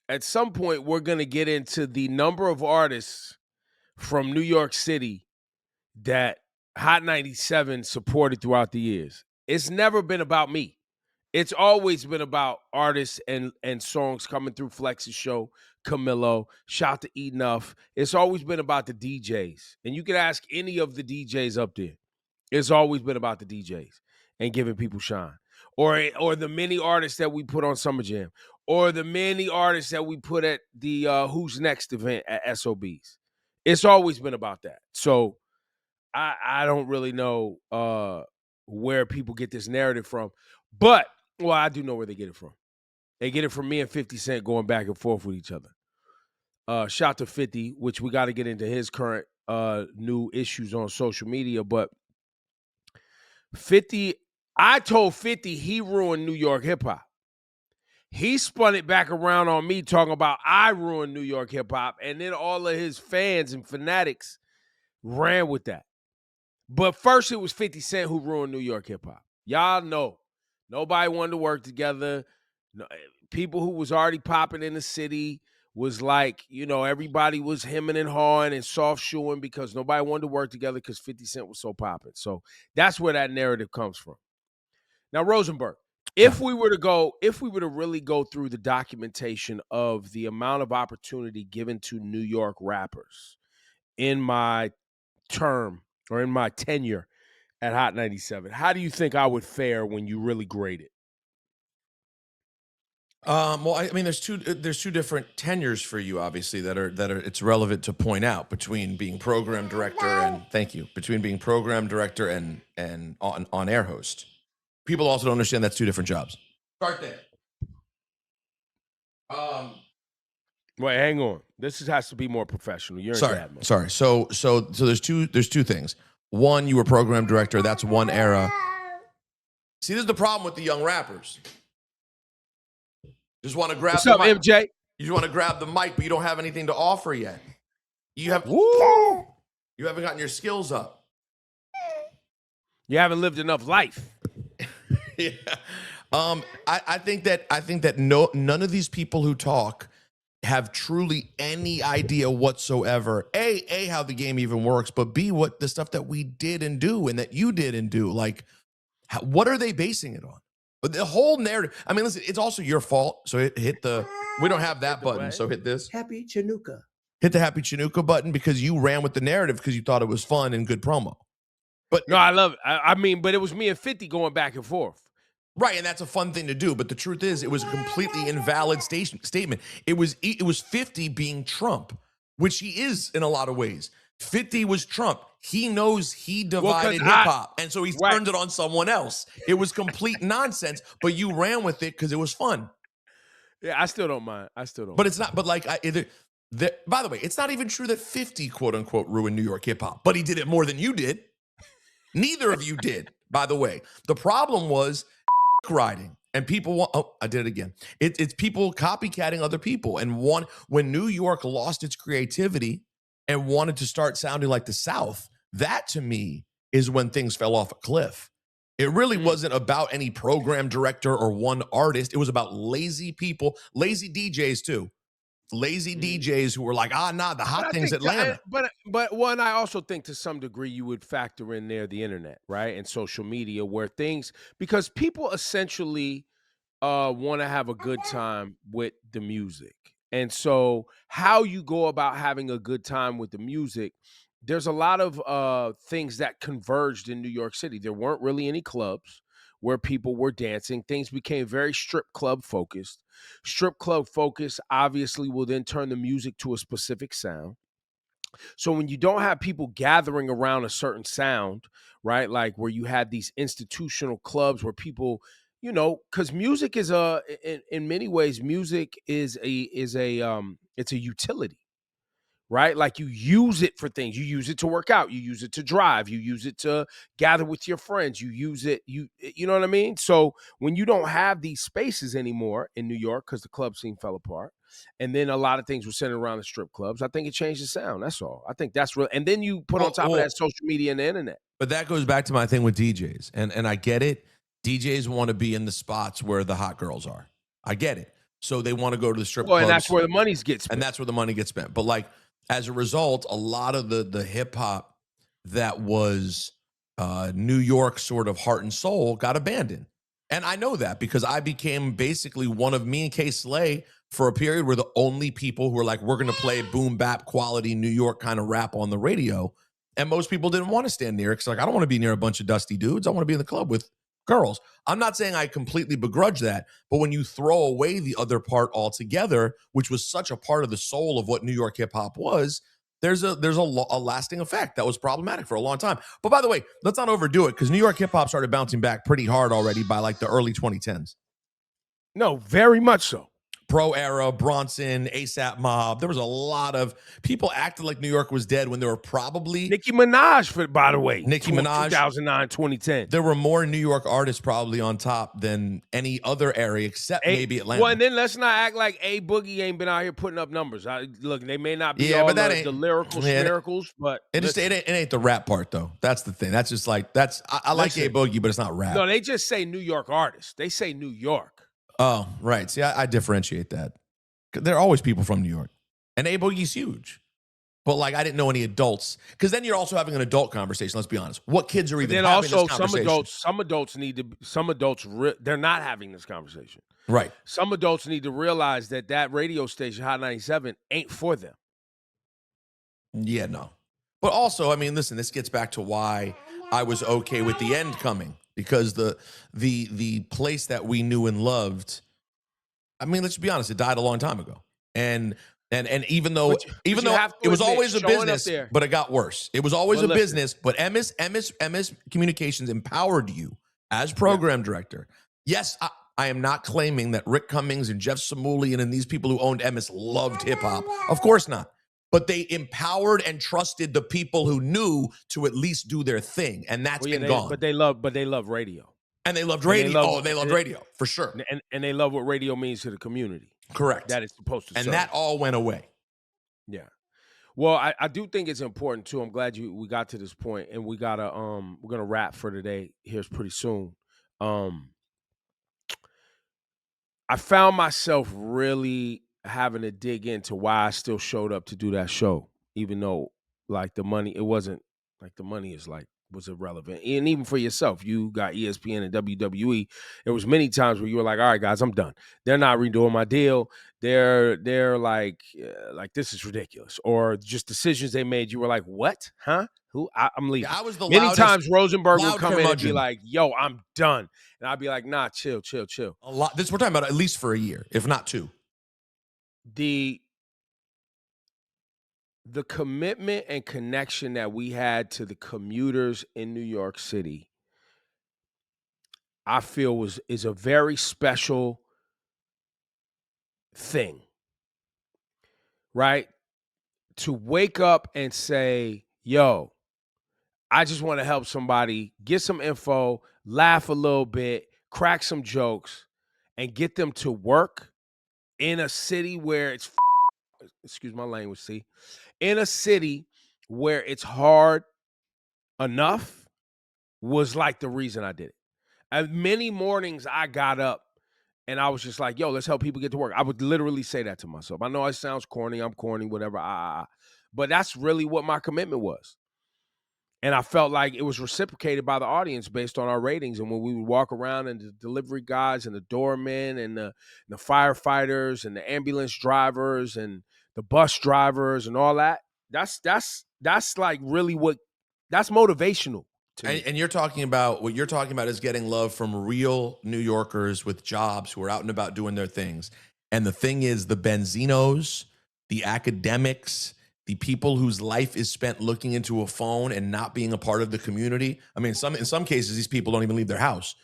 we're gonna get into the number of artists from New York City that Hot 97 supported throughout the years. It's never been about me. It's always been about artists and songs coming through Flex's show, Camilo, shout to Enough. It's always been about the DJs. And you can ask any of the DJs up there. It's always been about the DJs and giving people shine. Or the many artists that we put on Summer Jam. Or the many artists that we put at the Who's Next event at SOBs. It's always been about that. So I don't really know where people get this narrative from. But well, I do know where they get it from. They get it from me and 50 Cent going back and forth with each other. Shout to 50, which we got to get into his current new issues on social media. But 50, I told 50 he ruined New York hip hop. He spun it back around on me talking about I ruined New York hip hop. And then all of his fans and fanatics ran with that. But first it was 50 Cent who ruined New York hip hop. Y'all know. Nobody wanted to work together. People who was already popping in the city was like, everybody was hemming and hawing and soft shoeing because nobody wanted to work together because 50 Cent was so popping. So that's where that narrative comes from. Now, Rosenberg, if we were to really go through the documentation of the amount of opportunity given to New York rappers in my term or in my tenure at Hot 97, how do you think I would fare when you really grade it? Well, I mean, there's two different tenures for you, obviously, that are it's relevant to point out between being program director and on air host. People also don't understand that's two different jobs. Start there. Wait, hang on. This has to be more professional. You're in dad mode. Sorry. So there's two things. One, you were program director. That's one era. See, this is the problem with the young rappers. Just want to grab What's up, mic. MJ? You just want to grab the mic, but you don't have anything to offer yet. You haven't gotten your skills up. You haven't lived enough life. Yeah. I think that none of these people who talk have truly any idea whatsoever. A, how the game even works, but B, what the stuff that we did and do and that you did and do. Like, what are they basing it on? But the whole narrative. I mean, listen, it's also your fault. So hit the. We don't have that button, so hit this. Happy Chinooka. Hit the Happy Chinooka button because you ran with the narrative because you thought it was fun and good promo. But no, I love it. I mean, but it was me and 50 going back and forth. Right, and that's a fun thing to do. But the truth is, it was a completely invalid statement. It was 50 being Trump, which he is in a lot of ways. 50 was Trump. He knows he divided hip hop, and so he turned it on someone else. It was complete nonsense, but you ran with it because it was fun. Yeah, I still don't mind. But it's not. But like, by the way, it's not even true that 50 quote unquote ruined New York hip hop, but he did it more than you did. Neither of you did, by the way. The problem was riding. And people want, I did it again. It's people copycatting other people. And when New York lost its creativity and wanted to start sounding like the South, that to me is when things fell off a cliff. It really wasn't about any program director or one artist. It was about lazy people, lazy DJs too. Lazy DJs who were like, the hot thing's Atlanta. But one, I also think to some degree you would factor in there the internet, right? And social media where because people essentially want to have a good time with the music. And so how you go about having a good time with the music, there's a lot of things that converged in New York City. There weren't really any clubs where people were dancing. Things became very strip club focused. Strip club focus obviously will then turn the music to a specific sound. So when you don't have people gathering around a certain sound, right? Like where you had these institutional clubs where people, because music is in many ways, music is it's a utility. Right? Like you use it for things. You use it to work out. You use it to drive. You use it to gather with your friends. You use it, you know what I mean? So when you don't have these spaces anymore in New York, because the club scene fell apart, and then a lot of things were centered around the strip clubs, I think it changed the sound. That's all. I think that's real. And then you put on top of that social media and the internet. But that goes back to my thing with DJs. And I get it. DJs want to be in the spots where the hot girls are. I get it. So they want to go to the strip clubs. And that's where the money gets spent. And that's where the money gets spent. But like, as a result, a lot of the hip hop that was New York sort of heart and soul got abandoned. And I know that because I became basically one of me and K Slay for a period were the only people who were like, we're going to play boom bap quality New York kind of rap on the radio. And most people didn't want to stand near it because like, I don't want to be near a bunch of dusty dudes. I want to be in the club with girls. I'm not saying I completely begrudge that, but when you throw away the other part altogether, which was such a part of the soul of what New York hip hop was, there's a lasting effect that was problematic for a long time. But by the way, let's not overdo it because New York hip hop started bouncing back pretty hard already by like the early 2010s. No, very much so. Pro Era, Bronson, ASAP Mob. There was a lot of people acted like New York was dead when there were probably Nicki Minaj, by the way. Nicki Minaj, 2009, 2010. There were more New York artists probably on top than any other area except maybe Atlanta. Well, and then let's not act like A Boogie ain't been out here putting up numbers. Look, they may not be all but that the lyrical miracles, but it ain't the rap part though. That's the thing. That's just like I like A Boogie, but it's not rap. No, they just say New York artists. They say New York. Oh, right. See, I differentiate that. There are always people from New York. And A Boogie's huge. But like, I didn't know any adults. Because then you're also having an adult conversation. Let's be honest. What kids are even having this conversation? Some adults they're not having this conversation. Right. Some adults need to realize that radio station, Hot 97, ain't for them. Yeah, no. But also, I mean, listen, this gets back to why I was okay with the end coming. Because the place that we knew and loved, I mean, let's be honest, it died a long time ago. And even though it was always a business, but it got worse. It was always a business, but MS Communications empowered you as program director. Yes, I am not claiming that Rick Cummings and Jeff Samulian and these people who owned MS loved hip hop. Of course not. But they empowered and trusted the people who knew to at least do their thing, and that's been gone. But they love radio, and they loved radio. They loved radio for sure, and they love what radio means to the community. Correct. That it's supposed to, and serve. That all went away. Yeah. Well, I do think it's important too. I'm glad we got to this point, and we're gonna wrap for today. Here's pretty soon. I found myself really having to dig into why I still showed up to do that show, even though like the money, it wasn't like the money is like was irrelevant. And even for yourself, you got ESPN and WWE. There was many times where you were like, all right, guys, I'm done. They're not redoing my deal. They're like this is ridiculous. Or just decisions they made. You were like, what? Huh? Who? I'm leaving. Yeah, I was the many times Rosenberg would come in and be curmudgeon. like, yo, I'm done. And I'd be like, nah, chill. A lot. This we're talking about at least for a year, if not two. The commitment and connection that we had to the commuters in New York City, I feel is a very special thing, right? To wake up and say, yo, I just want to help somebody, get some info, laugh a little bit, crack some jokes, and get them to work in a city where it's excuse my language, see, in a city where it's hard enough was like the reason I did it. And many mornings I got up and I was just like, yo, let's help people get to work. I would literally say that to myself. I know it sounds corny. I'm corny, whatever. But that's really what my commitment was. And I felt like it was reciprocated by the audience based on our ratings. And when we would walk around and the delivery guys and the doormen and the firefighters and the ambulance drivers and the bus drivers and all that, that's like really that's motivational to me. And you're talking about, what you're talking about is getting love from real New Yorkers with jobs who are out and about doing their things. And the thing is, the Benzinos, the academics, the people whose life is spent looking into a phone and not being a part of the community. I mean, in some cases, these people don't even leave their house.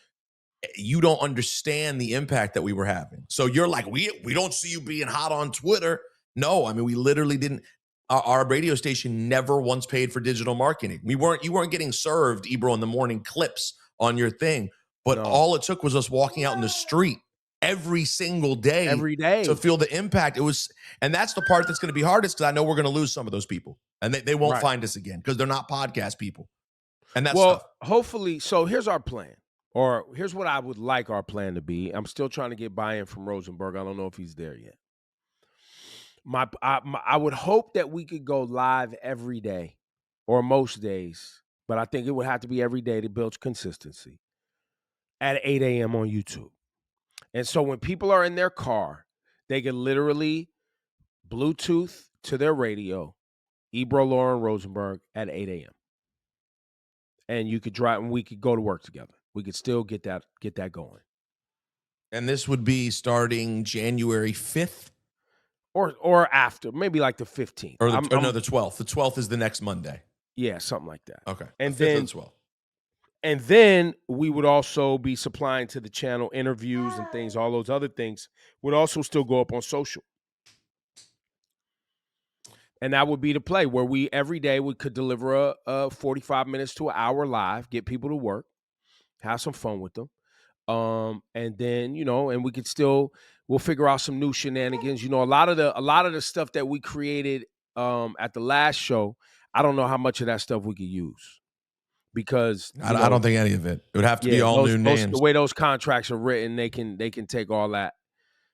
You don't understand the impact that we were having. So you're like, we don't see you being hot on Twitter. No, I mean, we literally didn't. Our radio station never once paid for digital marketing. You weren't getting served, Ebro, in the morning clips on your thing. But all it took was us walking out in the street every single day to feel the impact. And that's the part that's going to be hardest, because I know we're going to lose some of those people and they won't find us again because they're not podcast people. And that's tough. Hopefully. So here's our plan, or here's what I would like our plan to be. I'm still trying to get buy-in from Rosenberg. I don't know if he's there yet. I would hope that we could go live every day or most days, but I think it would have to be every day to build consistency at 8 a.m. on YouTube. And so when people are in their car, they can literally Bluetooth to their radio, Ebro Lauren Rosenberg at 8 a.m. And you could drive, and we could go to work together. We could still get that going. And this would be starting January 5th? Or after, maybe like the 15th. Or the 12th. The 12th is the next Monday. Yeah, something like that. Okay. And the 5th then or the 12th. And then we would also be supplying to the channel interviews and things. All those other things would also still go up on social. And that would be the play, where we every day we could deliver a 45 minutes to an hour live, get people to work, have some fun with them. And then, and we could we'll figure out some new shenanigans. A lot of the stuff that we created at the last show, I don't know how much of that stuff we could use. Because I don't think any of it. It would have to be all new names. The way those contracts are written, they can take all that.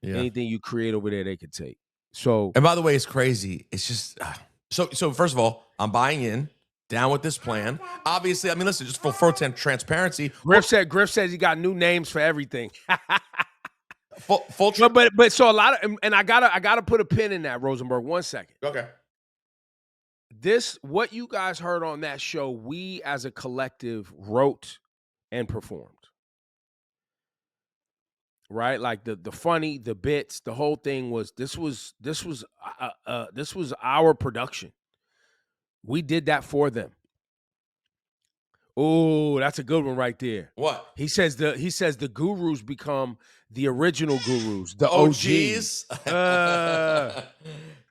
Yeah. Anything you create over there, they can take. So, and by the way, it's crazy. It's just so. First of all, I'm buying in, down with this plan. Obviously, I mean, listen, just for transparency. Griff says he got new names for everything. full but so a lot of, and I gotta put a pin in that, Rosenberg. 1 second. Okay. What you guys heard on that show, we as a collective wrote and performed. Right? Like the funny, the bits, the whole thing was this was our production. We did that for them. Oh, that's a good one right there. What? He says the gurus become the original gurus, the OGs.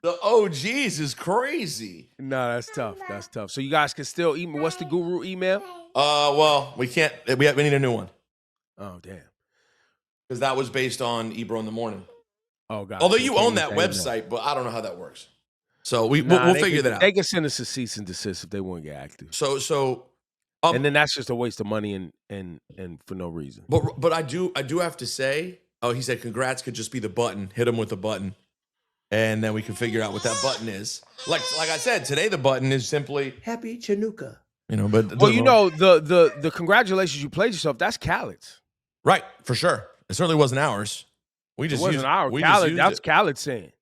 The OGs is crazy. No, that's tough. That's tough. So you guys can still email. What's the guru email? Well, we can't. We need a new one. Oh, damn. Because that was based on Ebro in the morning. Oh, God. Although you own that website, but I don't know how that works. So we'll figure that out. They can send us a cease and desist if they want to get active. So. And then that's just a waste of money and for no reason. But I do have to say, he said congrats could just be the button. Hit him with the button. And then we can figure out what that button is. Like I said, today the button is simply Happy Chinooka. But the congratulations you played yourself, that's Khaled's. Right, for sure. It certainly wasn't ours. We just used ours. That's Khaled saying.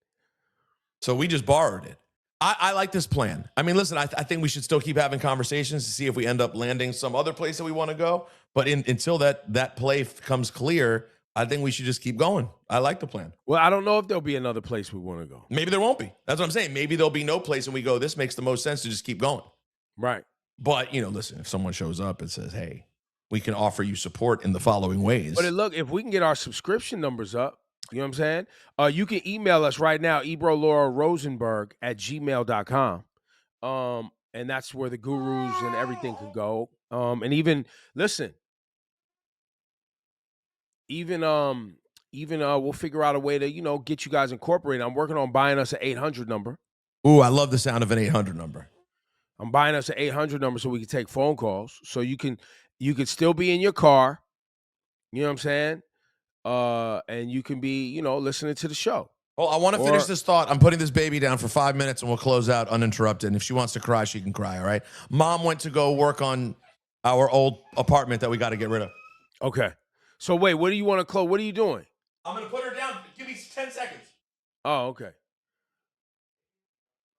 So we just borrowed it. I like this plan. I mean, listen, I think we should still keep having conversations to see if we end up landing some other place that we want to go. But until that play comes clear, I think we should just keep going. I like the plan. Well, I don't know if there'll be another place we want to go. Maybe there won't be. That's what I'm saying. Maybe there'll be no place and we go, this makes the most sense to just keep going. Right. But, listen, if someone shows up and says, hey, we can offer you support in the following ways. But look, if we can get our subscription numbers up, you know what I'm saying? You can email us right now, ebrolaurarosenberg@gmail.com. And that's where the gurus and everything could go. And even, listen, even even we'll figure out a way to, get you guys incorporated. I'm working on buying us an 800 number. Ooh, I love the sound of an 800 number. I'm buying us an 800 number so we can take phone calls. So you can still be in your car. You know what I'm saying? And you can be, listening to the show. Well, I want to finish this thought. I'm putting this baby down for 5 minutes and we'll close out uninterrupted. And if she wants to cry, she can cry, all right? Mom went to go work on our old apartment that we got to get rid of. Okay. So wait, what do you want to close? What are you doing? I'm going to put her down. Give me 10 seconds. Oh, okay.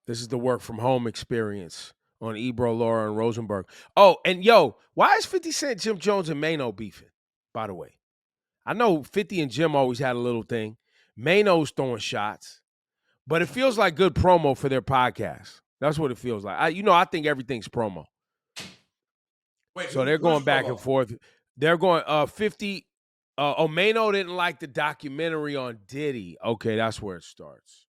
This is the work from home experience on Ebro, Laura, and Rosenberg. Oh, and why is 50 Cent, Jim Jones, and Mano beefing, by the way? I know 50 and Jim always had a little thing. Mano's throwing shots, but it feels like good promo for their podcast. That's what it feels like. I think everything's promo. Wait, so they're going back and forth. They're going 50. Mano didn't like the documentary on Diddy. Okay, that's where it starts.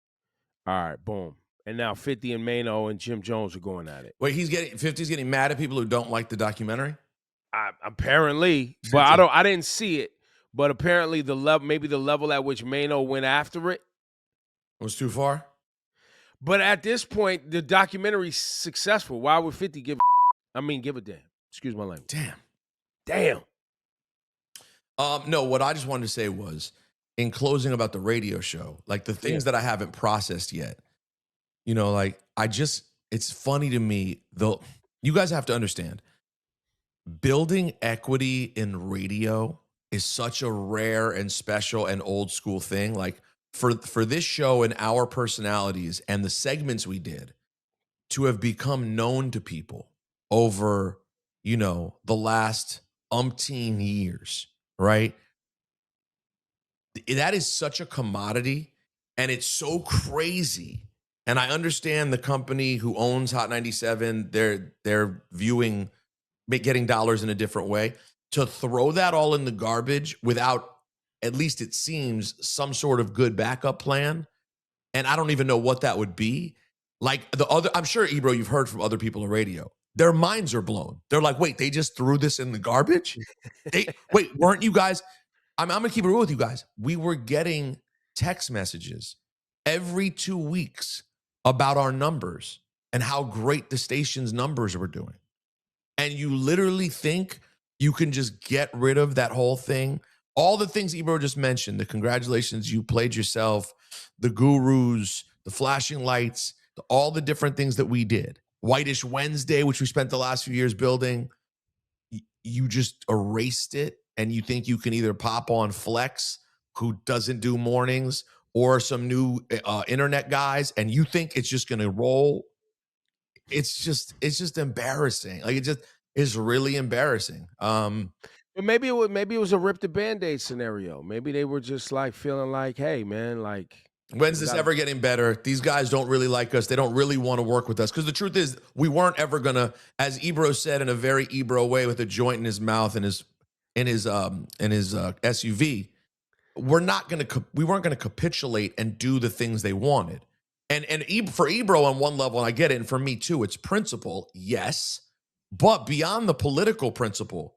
All right, boom. And now 50 and Mano and Jim Jones are going at it. Wait, 50's getting mad at people who don't like the documentary? Apparently, but I didn't see it. But apparently the level at which Mano went after it was too far. But at this point, the documentary's successful. Why would 50 give a damn? Excuse my language. Damn. No, what I just wanted to say was, in closing about the radio show, like the things that I haven't processed yet, it's funny to me, though. You guys have to understand, building equity in radio is such a rare and special and old school thing. Like for this show and our personalities and the segments we did to have become known to people over, the last umpteen years, right? That is such a commodity and it's so crazy. And I understand the company who owns Hot 97, they're getting dollars in a different way. To throw that all in the garbage without, at least it seems, some sort of good backup plan. And I don't even know what that would be. Like I'm sure, Ebro, you've heard from other people on radio. Their minds are blown. They're like, wait, they just threw this in the garbage? Wait, weren't you guys? I'm going to keep it real with you guys. We were getting text messages every 2 weeks about our numbers and how great the station's numbers were doing. And you literally think you can just get rid of that whole thing? All the things Ebro just mentioned, the congratulations you played yourself, the gurus, the flashing lights, all the different things that we did. Whitish Wednesday, which we spent the last few years building. You just erased it and you think you can either pop on Flex, who doesn't do mornings, or some new internet guys, and you think it's just going to roll. It's just embarrassing. Like, it just is really embarrassing. But maybe it was a rip the Band-Aid scenario. Maybe they were just like feeling like, hey man, like, when's this ever getting better? These guys don't really like us. They don't really want to work with us. Because the truth is, we weren't ever gonna, as Ebro said in a very Ebro way, with a joint in his mouth and his SUV, we weren't gonna capitulate and do the things they wanted. And for Ebro on one level, and I get it, and for me too, it's principle, yes. But beyond the political principle,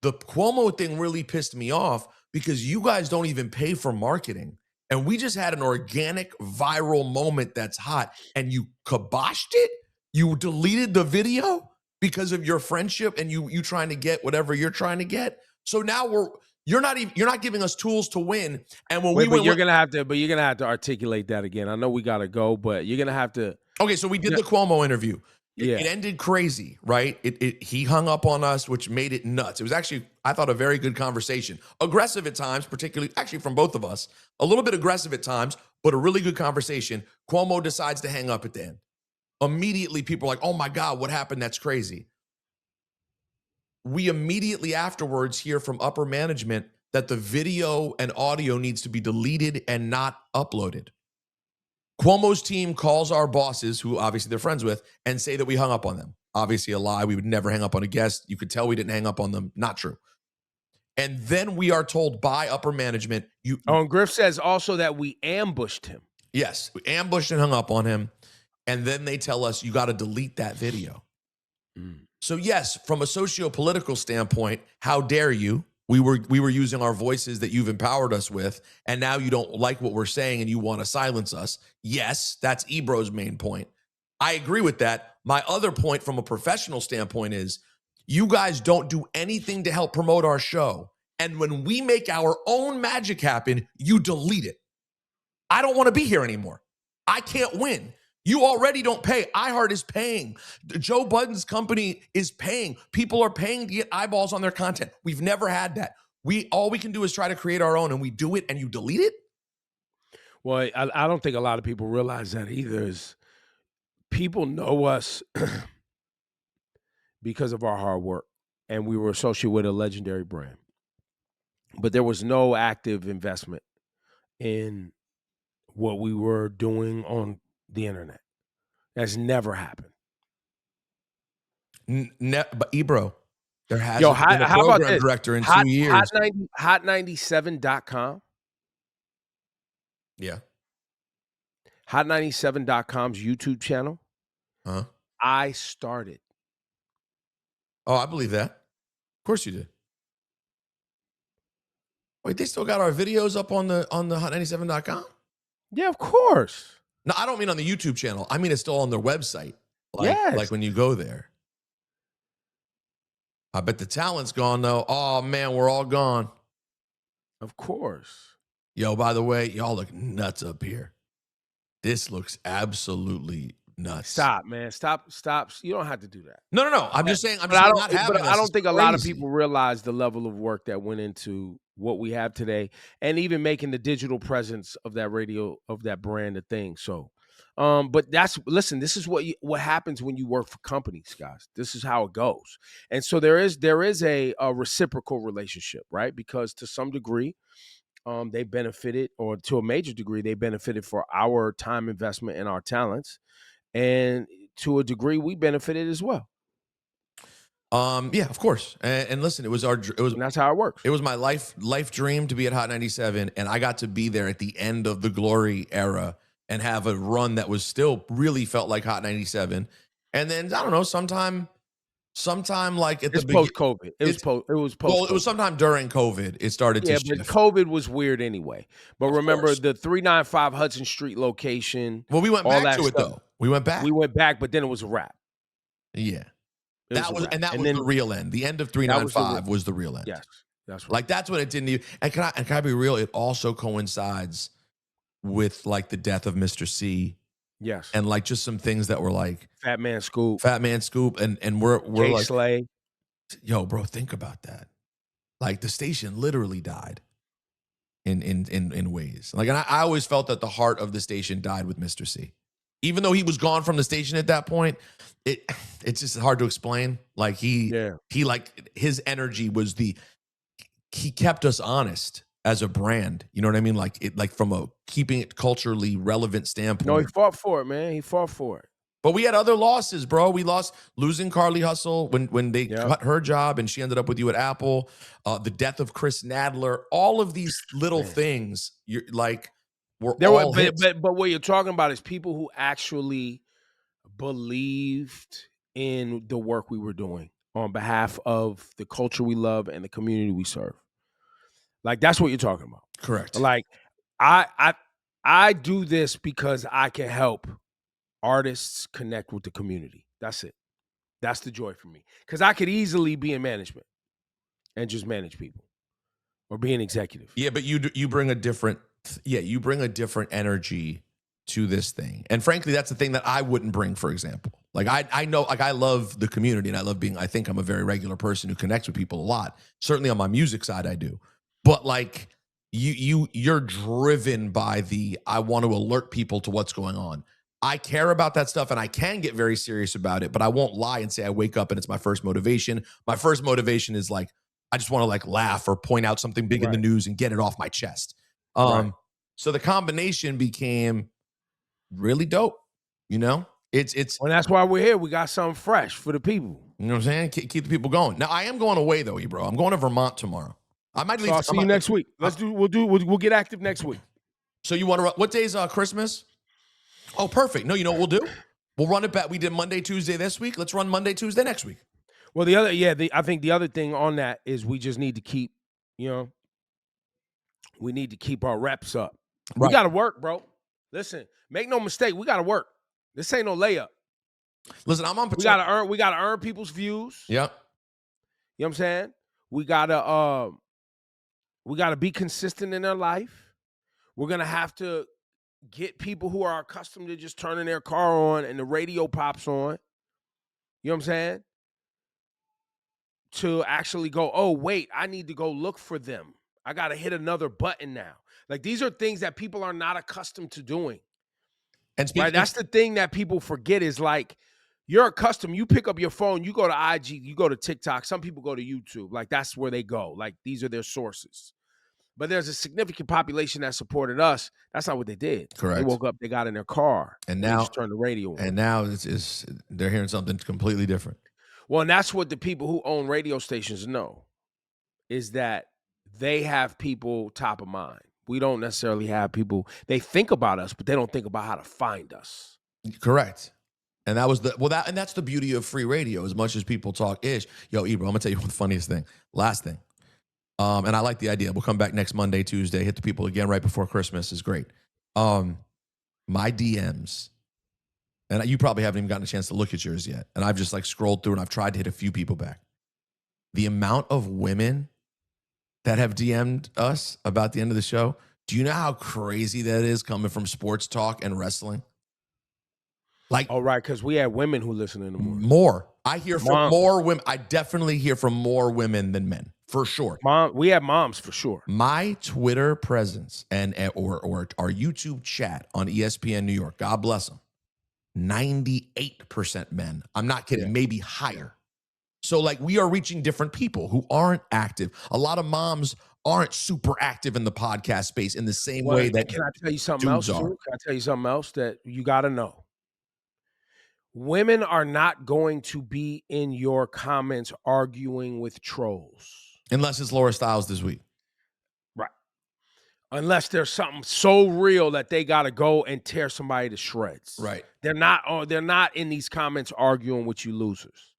the Cuomo thing really pissed me off because you guys don't even pay for marketing. And we just had an organic viral moment that's hot, and you kiboshed it? You deleted the video because of your friendship and you trying to get whatever you're trying to get? So now you're not giving us tools to win. And when you're gonna have to articulate that again. I know we gotta go, but you're gonna have to. Okay, so we did the Cuomo interview. It ended crazy, right? He hung up on us, which made it nuts. It was actually, I thought, a very good conversation. Aggressive at times, particularly, actually from both of us. A little bit aggressive at times, but a really good conversation. Cuomo decides to hang up at the end. Immediately, people are like, oh my God, what happened? That's crazy. We immediately afterwards hear from upper management that the video and audio needs to be deleted and not uploaded. Cuomo's team calls our bosses, who obviously they're friends with, and say that we hung up on them. Obviously a lie. We would never hang up on a guest. You could tell we didn't hang up on them. Not true. And then we are told by upper management. And Griff says also that we ambushed him. Yes, we ambushed and hung up on him. And then they tell us, you got to delete that video. So yes, from a socio-political standpoint, how dare you? We were using our voices that you've empowered us with, and now you don't like what we're saying and you want to silence us. Yes, that's Ebro's main point. I agree with that. My other point from a professional standpoint is you guys don't do anything to help promote our show. And when we make our own magic happen, you delete it. I don't want to be here anymore. I can't win. You already don't pay. iHeart is paying. Joe Budden's company is paying. People are paying to get eyeballs on their content. We've never had that. All we can do is try to create our own, and we do it, and you delete it? Well, I don't think a lot of people realize that either. Is people know us because of our hard work, and we were associated with a legendary brand. But there was no active investment in what we were doing on the internet. That's never happened. But Ebro, there hasn't been a program director in 2 years. Hot97.com. Yeah. Hot97.com's YouTube channel. Uh-huh. I started. Oh, I believe that. Of course you did. Wait, they still got our videos up on the hot97.com? Yeah, of course. No, I don't mean on the YouTube channel. I mean it's still on their website. Yes. Like when you go there. I bet the talent's gone though. Oh man, we're all gone. Of course. Yo, by the way, y'all look nuts up here. This looks absolutely nuts. Stop, man. Stop. You don't have to do that. No. I'm just saying. I don't think a lot of people realize the level of work that went into what we have today, and even making the digital presence of that radio, of that brand, a thing. So, but listen. This is what happens when you work for companies, guys. This is how it goes, and so there is a reciprocal relationship, right? Because to some degree, they benefited, or to a major degree, they benefited for our time investment and our talents. And to a degree, we benefited as well. Yeah, of course. And listen, and that's how it works. It was my life dream to be at Hot 97, and I got to be there at the end of the glory era and have a run that was still really felt like Hot 97. And then I don't know, sometime like at it's the post-COVID. It was post. Well, it was sometime during COVID. It started to shift. But COVID was weird anyway. But remember the 395 Hudson Street location. Well, we went back to it though. We went back, but then it was a wrap. Yeah. That was the real end. The end of 395 was the real end. Yes, that's right. Like that's what it didn't even. And can I be real? It also coincides with like the death of Mr. C. Yes. And like just some things that were like Fat Man Scoop, and we're Jay like, Slay. Yo, bro, think about that. Like the station literally died in ways. Like, and I always felt that the heart of the station died with Mr. C. Even though he was gone from the station at that point, it's just hard to explain. Like he like his energy was he kept us honest as a brand. You know what I mean? Like from a keeping it culturally relevant standpoint. No, he fought for it, man. He fought for it. But we had other losses, bro. We lost losing Carly Hustle when they cut her job and she ended up with you at Apple. The death of Chris Nadler. All of these little things, but what you're talking about is people who actually believed in the work we were doing on behalf of the culture we love and the community we serve. Like that's what you're talking about. Correct. Like I do this because I can help artists connect with the community. That's it. That's the joy for me. Because I could easily be in management and just manage people or be an executive. Yeah, but you bring a different energy to this thing. And frankly, that's the thing that I wouldn't bring, for example. Like I know, like I love the community and I think I'm a very regular person who connects with people a lot. Certainly on my music side, I do. But like you're driven by I want to alert people to what's going on. I care about that stuff and I can get very serious about it, but I won't lie and say I wake up and it's my first motivation. My first motivation is like, I just want to like laugh or point out something big in the news and get it off my chest. So the combination became really dope. You know, it's well, that's why we're here. We got something fresh for the people. You know what I'm saying? Keep the people going. Now I am going away though, Ebro. I'm going to Vermont tomorrow. I might leave. So I'll see you next week. We'll get active next week. So you want to? What day's Christmas? Oh, perfect. No, you know what we'll do? We'll run it back. We did Monday, Tuesday this week. Let's run Monday, Tuesday next week. Well, I think the other thing on that is we just need to keep You know, we need to keep our reps up. Right. We got to work, bro. Listen, make no mistake. We got to work. This ain't no layup. Listen, I'm on. We got to earn. We got to earn people's views. Yep. You know what I'm saying? We gotta be consistent in their life. We're gonna have to get people who are accustomed to just turning their car on and the radio pops on. You know what I'm saying? To actually go, oh, wait, I need to go look for them. I got to hit another button now. Like, these are things that people are not accustomed to doing. And right? That's the thing that people forget is like, you're accustomed. You pick up your phone, you go to IG, you go to TikTok. Some people go to YouTube. Like, that's where they go. Like, these are their sources. But there's a significant population that supported us. That's not what they did. Correct. They woke up, they got in their car, and they now just turned the radio on. And now it's they're hearing something completely different. Well, and that's what the people who own radio stations know, is that they have people top of mind. We don't necessarily have people. They think about us, but they don't think about how to find us. Correct. And that was and that's the beauty of free radio. As much as people talk ish, yo, Ebro, I'm gonna tell you the funniest thing. Last thing. And I like the idea. We'll come back next Monday, Tuesday, hit the people again right before Christmas is great. My DMs, and you probably haven't even gotten a chance to look at yours yet. And I've just like scrolled through and I've tried to hit a few people back. The amount of women that have DM'd us about the end of the show, do you know how crazy that is coming from sports talk and wrestling? Like, oh, right, because we have women who listen in the morning. More. I hear from more women. I definitely hear from more women than men, for sure. We have moms for sure. My Twitter presence or our YouTube chat on ESPN New York, God bless them, 98% men. I'm not kidding, maybe higher. So like we are reaching different people who aren't active. A lot of moms aren't super active in the podcast space in the same way that can I tell you something else? are. Can I tell you something else that you got to know? Women are not going to be in your comments arguing with trolls. Unless it's Laura Stylez this week. Right. Unless there's something so real that they got to go and tear somebody to shreds. Right. They're not in these comments arguing with you losers.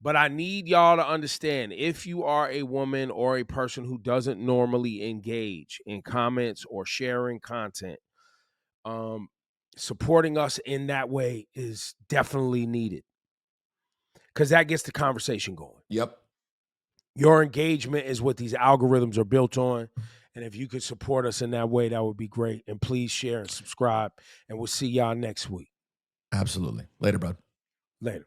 But I need y'all to understand, if you are a woman or a person who doesn't normally engage in comments or sharing content, supporting us in that way is definitely needed, because that gets the conversation going. Yep. Your engagement is what these algorithms are built on. And if you could support us in that way, that would be great. And please share and subscribe. And we'll see y'all next week. Absolutely. Later, bud. Later.